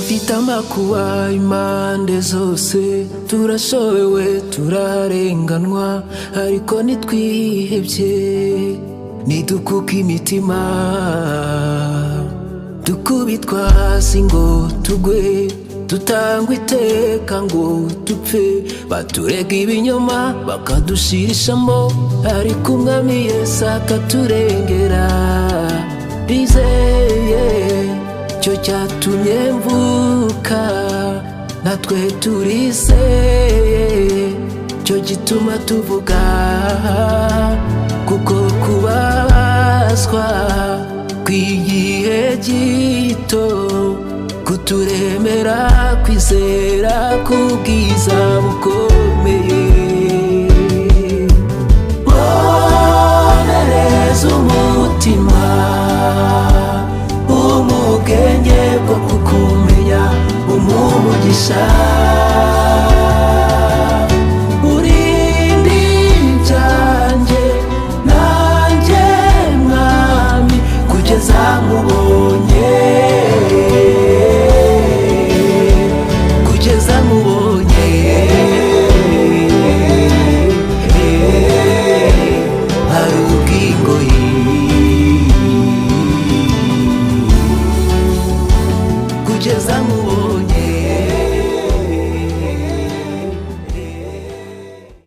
dufite amakuba impande zose, turashobewe turarenganwa, ariko nitwihebye nidukuka imitima, dukubitwa hasi ngo tugwe, dutangwa iteka ngo dupfe, baturega ibinyoma bakadushirishamo, ariko umwami Yesu akaturengera. Bizeye cyo cyatumye mvuka, natwe turizeye cyo gituma tuvuga, kuko kubabazwa kw'igihe gito kuturemera kwizera kubwiza bukomeye. Bonereza umutima umugenge bwo kukumenya, umugisha urindi byanjye nanjye mwami, kugeza mu